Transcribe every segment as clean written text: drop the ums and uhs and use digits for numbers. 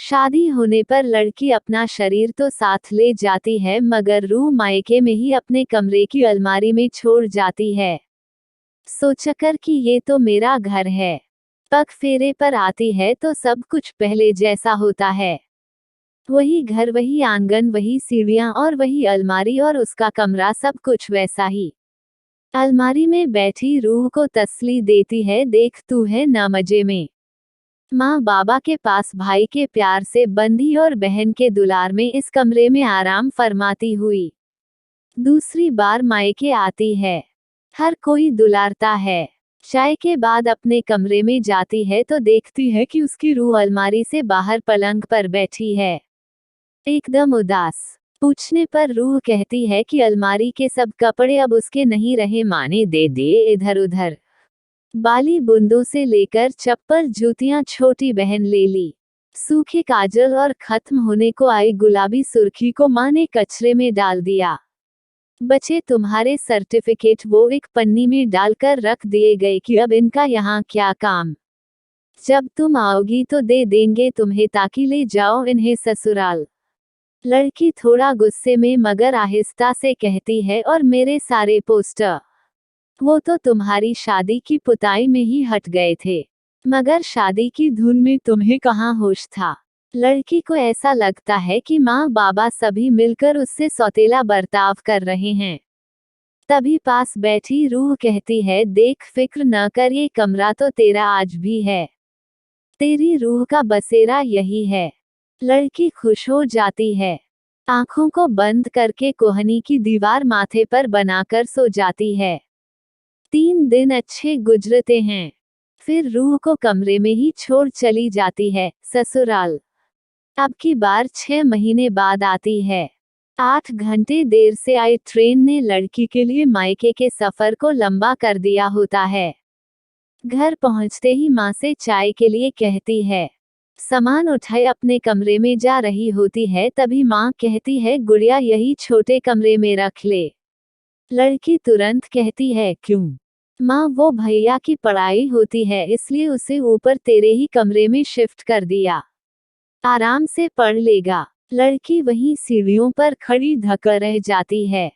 शादी होने पर लड़की अपना शरीर तो साथ ले जाती है मगर रूह मायके में ही अपने कमरे की अलमारी में छोड़ जाती है, सोचकर कि ये तो मेरा घर है। पग फेरे पर आती है तो सब कुछ पहले जैसा होता है। वही घर, वही आंगन, वही सीढ़ियां और वही अलमारी और उसका कमरा, सब कुछ वैसा ही। अलमारी में बैठी रूह को तसल्ली देती है, देख तू है ना मजे में। माँ बाबा के पास भाई के प्यार से बंधी और बहन के दुलार में इस कमरे में आराम फरमाती हुई दूसरी बार मायके आती है। हर कोई दुलारता है। चाय के बाद अपने कमरे में जाती है तो देखती है कि उसकी रूह अलमारी से बाहर पलंग पर बैठी है, एकदम उदास। पूछने पर रूह कहती है कि अलमारी के सब कपड़े अब उसके नहीं रहे, माने दे दे इधर उधर। बाली बूंदों से लेकर चप्पल जूतियां छोटी बहन ले ली। सूखे काजल और खत्म होने को आई गुलाबी सुर्खी को माँ ने कचरे में डाल दिया। बचे तुम्हारे सर्टिफिकेट, वो एक पन्नी में डालकर रख दिए गए कि अब इनका यहाँ क्या काम। जब तुम आओगी तो दे देंगे तुम्हें ताकि ले जाओ इन्हें ससुराल। लड़की थोड़ा गुस्से में मगर आहिस्ता से कहती है, और मेरे सारे पोस्टर, वो तो तुम्हारी शादी की पुताई में ही हट गए थे, मगर शादी की धुन में तुम्हें कहाँ होश था। लड़की को ऐसा लगता है कि माँ बाबा सभी मिलकर उससे सौतेला बर्ताव कर रहे हैं। तभी पास बैठी रूह कहती है, देख फिक्र न कर, ये कमरा तो तेरा आज भी है। तेरी रूह का बसेरा यही है। लड़की खुश हो जाती है। आंखों को बंद करके कोहनी की दीवार माथे पर बनाकर सो जाती है। 3 दिन अच्छे गुजरते हैं। फिर रूह को कमरे में ही छोड़ चली जाती है ससुराल। अब की बार 6 महीने बाद आती है। 8 घंटे देर से आई ट्रेन ने लड़की के लिए मायके के सफर को लंबा कर दिया होता है। घर पहुंचते ही माँ से चाय के लिए कहती है। सामान उठाए अपने कमरे में जा रही होती है, तभी माँ कहती है, गुड़िया यही छोटे कमरे में रख ले। लड़की तुरंत कहती है, क्यों माँ? वो भैया की पढ़ाई होती है इसलिए उसे ऊपर तेरे ही कमरे में शिफ्ट कर दिया, आराम से पढ़ लेगा। लड़की वहीं सीढ़ियों पर खड़ी धक्का रह जाती है।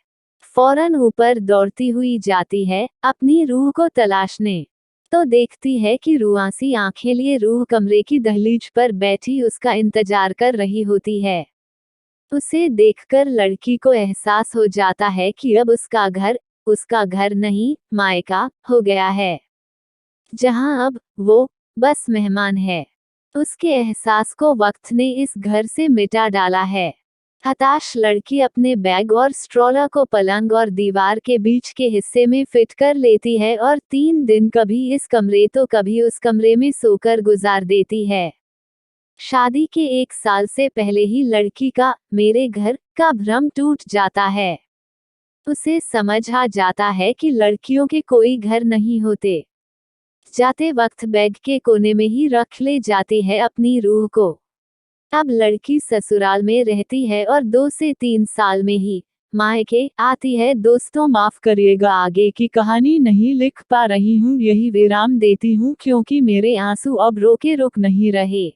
फौरन ऊपर दौड़ती हुई जाती है अपनी रूह को तलाशने, तो देखती है कि रुआसी आंखें लिए रूह कमरे की दहलीज पर बैठी उसका इंतजार कर रही होती है। उसे देखकर लड़की को एहसास हो जाता है कि अब उसका घर नहीं, मायका हो गया है, जहां अब वो बस मेहमान है। उसके एहसास को वक्त ने इस घर से मिटा डाला है। हताश लड़की अपने बैग और स्ट्रोलर को पलंग और दीवार के बीच के हिस्से में फिट कर लेती है और 3 दिन कभी इस कमरे तो कभी उस कमरे में सोकर गुजार देती है। शादी के 1 साल से पहले ही लड़की का मेरे घर का भ्रम टूट जाता है। उसे समझ आ जाता है कि लड़कियों के कोई घर नहीं होते। जाते वक्त बैग के कोने में ही रख ले जाती है अपनी रूह को। अब लड़की ससुराल में रहती है और 2 से 3 साल में ही मायके आती है। दोस्तों माफ करिएगा, आगे की कहानी नहीं लिख पा रही हूँ, यही विराम देती हूँ क्योंकि मेरे आंसू अब रोके रुक नहीं रहे।